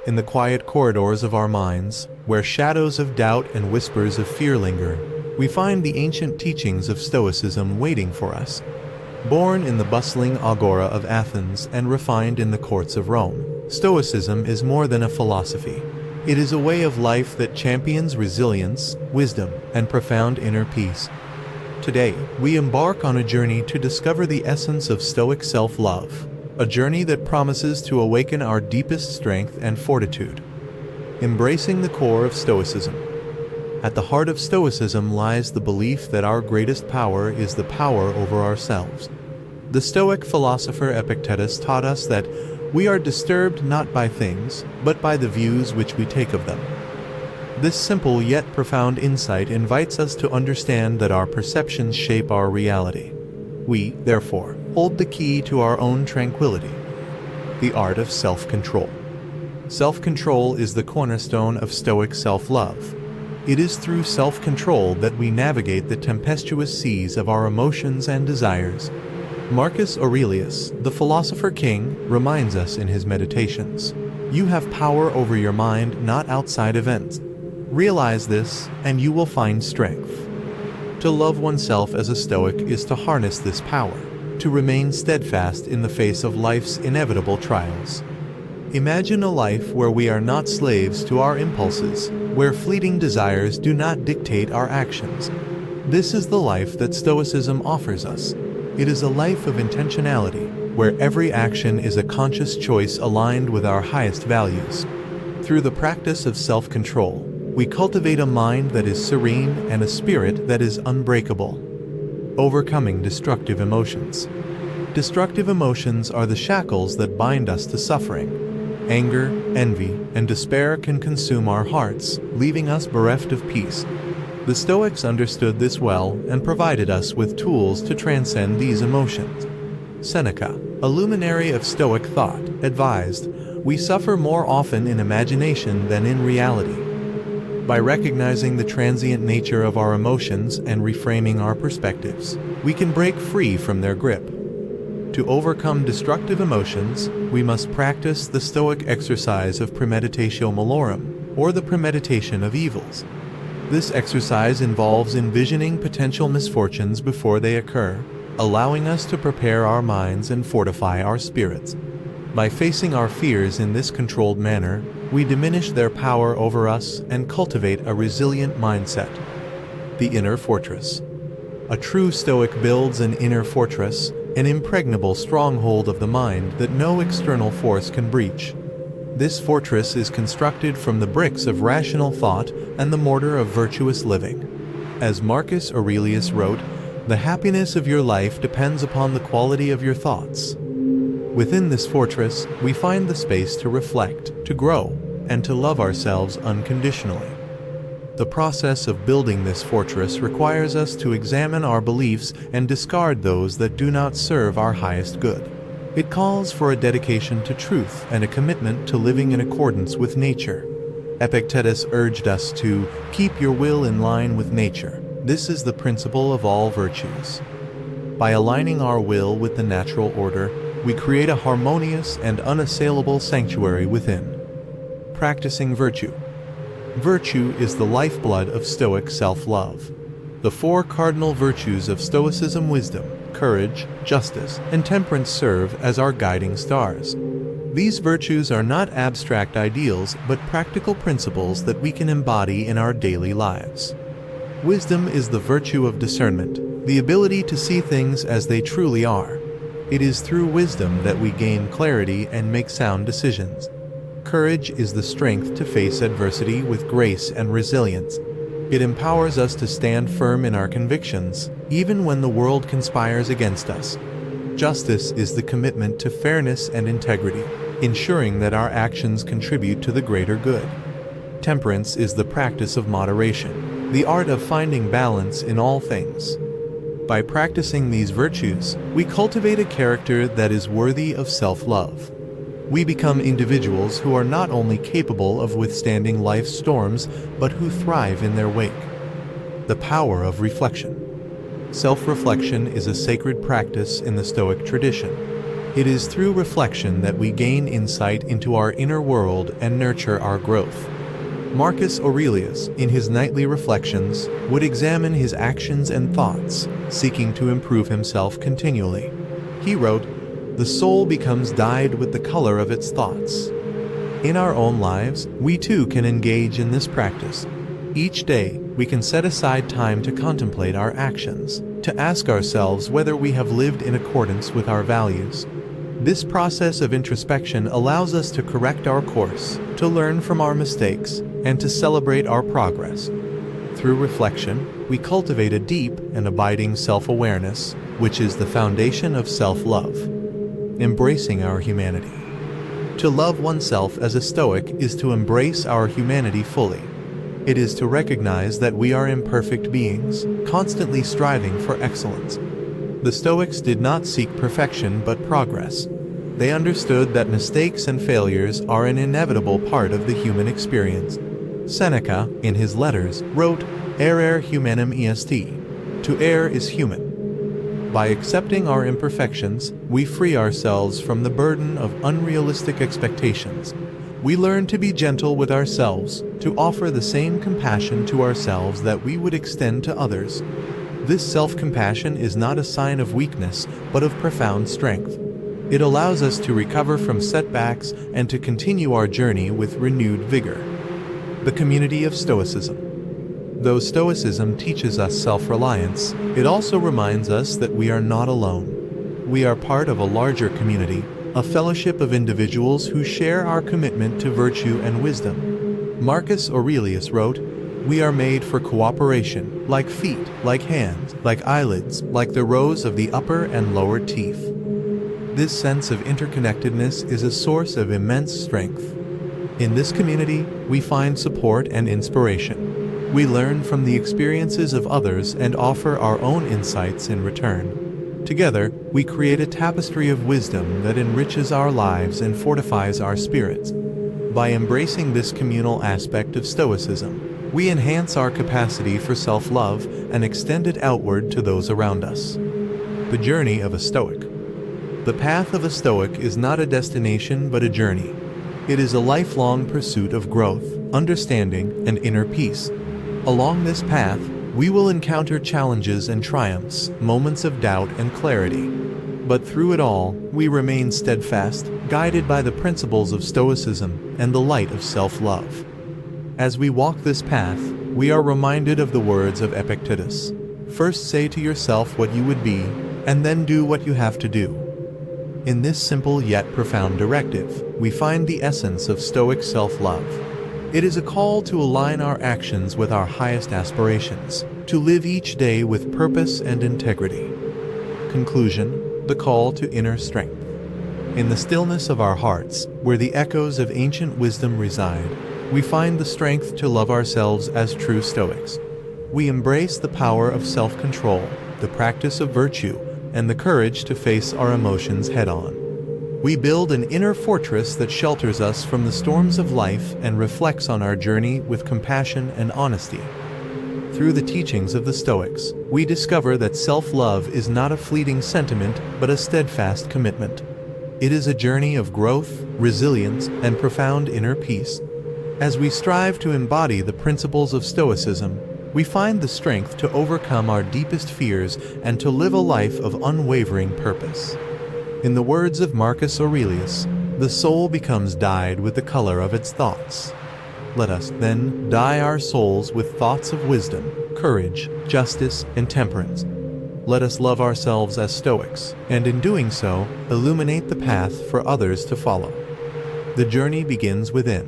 in the quiet corridors of our minds, where shadows of doubt and whispers of fear linger, we find the ancient teachings of Stoicism waiting for us. Born in the bustling agora of Athens and refined in the courts of Rome, Stoicism is more than a philosophy. It is a way of life that champions resilience, wisdom, and profound inner peace. Today, we embark on a journey to discover the essence of Stoic self-love, a journey that promises to awaken our deepest strength and fortitude. Embracing the core of Stoicism. At the heart of Stoicism lies the belief that our greatest power is the power over ourselves. The Stoic philosopher Epictetus taught us that we are disturbed not by things, but by the views which we take of them. This simple yet profound insight invites us to understand that our perceptions shape our reality. We, therefore, hold the key to our own tranquility. The art of self-control. Self-control is the cornerstone of Stoic self-love. It is through self-control that we navigate the tempestuous seas of our emotions and desires. Marcus Aurelius, the philosopher king, reminds us in his Meditations, "You have power over your mind, not outside events. Realize this, and you will find strength." To love oneself as a Stoic is to harness this power, to remain steadfast in the face of life's inevitable trials. Imagine a life where we are not slaves to our impulses, where fleeting desires do not dictate our actions. This is the life that Stoicism offers us. It is a life of intentionality, where every action is a conscious choice aligned with our highest values. Through the practice of self-control, we cultivate a mind that is serene and a spirit that is unbreakable. Overcoming destructive emotions. Destructive emotions are the shackles that bind us to suffering. Anger, envy, and despair can consume our hearts, leaving us bereft of peace. The Stoics understood this well and provided us with tools to transcend these emotions. Seneca, a luminary of Stoic thought, advised, "We suffer more often in imagination than in reality." By recognizing the transient nature of our emotions and reframing our perspectives, we can break free from their grip. To overcome destructive emotions, we must practice the Stoic exercise of premeditatio malorum, or the premeditation of evils. This exercise involves envisioning potential misfortunes before they occur, allowing us to prepare our minds and fortify our spirits. By facing our fears in this controlled manner, we diminish their power over us and cultivate a resilient mindset. The inner fortress. A true Stoic builds an inner fortress, an impregnable stronghold of the mind that no external force can breach. This fortress is constructed from the bricks of rational thought and the mortar of virtuous living. As Marcus Aurelius wrote, "The happiness of your life depends upon the quality of your thoughts." Within this fortress, we find the space to reflect, to grow, and to love ourselves unconditionally. The process of building this fortress requires us to examine our beliefs and discard those that do not serve our highest good. It calls for a dedication to truth and a commitment to living in accordance with nature. Epictetus urged us to keep your will in line with nature. This is the principle of all virtues. By aligning our will with the natural order, we create a harmonious and unassailable sanctuary within. Practicing virtue. Virtue is the lifeblood of Stoic self-love. The four cardinal virtues of Stoicism: wisdom, courage, justice, and temperance serve as our guiding stars. These virtues are not abstract ideals, but practical principles that we can embody in our daily lives. Wisdom is the virtue of discernment, the ability to see things as they truly are. It is through wisdom that we gain clarity and make sound decisions. Courage is the strength to face adversity with grace and resilience. It empowers us to stand firm in our convictions, even when the world conspires against us. Justice is the commitment to fairness and integrity, ensuring that our actions contribute to the greater good. Temperance is the practice of moderation, the art of finding balance in all things. By practicing these virtues, we cultivate a character that is worthy of self-love. We become individuals who are not only capable of withstanding life's storms, but who thrive in their wake. The power of reflection. Self-reflection is a sacred practice in the Stoic tradition. It is through reflection that we gain insight into our inner world and nurture our growth. Marcus Aurelius, in his nightly reflections, would examine his actions and thoughts, seeking to improve himself continually. He wrote, "The soul becomes dyed with the color of its thoughts." In our own lives, we too can engage in this practice. Each day, we can set aside time to contemplate our actions, to ask ourselves whether we have lived in accordance with our values. This process of introspection allows us to correct our course, to learn from our mistakes, and to celebrate our progress. Through reflection, we cultivate a deep and abiding self-awareness, which is the foundation of self-love. Embracing our humanity. To love oneself as a Stoic is to embrace our humanity fully. It is to recognize that we are imperfect beings, constantly striving for excellence. The Stoics did not seek perfection but progress. They understood that mistakes and failures are an inevitable part of the human experience. Seneca, in his letters, wrote, "Errare humanum est." To err is human. By accepting our imperfections, we free ourselves from the burden of unrealistic expectations. We learn to be gentle with ourselves, to offer the same compassion to ourselves that we would extend to others. This self-compassion is not a sign of weakness, but of profound strength. It allows us to recover from setbacks and to continue our journey with renewed vigor. The community of Stoicism. Though Stoicism teaches us self-reliance, it also reminds us that we are not alone. We are part of a larger community, a fellowship of individuals who share our commitment to virtue and wisdom. Marcus Aurelius wrote, "We are made for cooperation, like feet, like hands, like eyelids, like the rows of the upper and lower teeth." This sense of interconnectedness is a source of immense strength. In this community, we find support and inspiration. We learn from the experiences of others and offer our own insights in return. Together, we create a tapestry of wisdom that enriches our lives and fortifies our spirits. By embracing this communal aspect of Stoicism, we enhance our capacity for self-love and extend it outward to those around us. The journey of a Stoic. The path of a Stoic is not a destination but a journey. It is a lifelong pursuit of growth, understanding, and inner peace. Along this path, we will encounter challenges and triumphs, moments of doubt and clarity. But through it all, we remain steadfast, guided by the principles of Stoicism and the light of self-love. As we walk this path, we are reminded of the words of Epictetus. First say to yourself what you would be, and then do what you have to do. In this simple yet profound directive, we find the essence of Stoic self-love. It is a call to align our actions with our highest aspirations, to live each day with purpose and integrity. Conclusion: the call to inner strength. In the stillness of our hearts, where the echoes of ancient wisdom reside, we find the strength to love ourselves as true Stoics. We embrace the power of self-control, the practice of virtue, and the courage to face our emotions head-on. We build an inner fortress that shelters us from the storms of life and reflects on our journey with compassion and honesty. Through the teachings of the Stoics, we discover that self-love is not a fleeting sentiment but a steadfast commitment. It is a journey of growth, resilience, and profound inner peace. As we strive to embody the principles of Stoicism, we find the strength to overcome our deepest fears and to live a life of unwavering purpose. In the words of Marcus Aurelius, the soul becomes dyed with the color of its thoughts. Let us, then, dye our souls with thoughts of wisdom, courage, justice, and temperance. Let us love ourselves as Stoics, and in doing so, illuminate the path for others to follow. The journey begins within.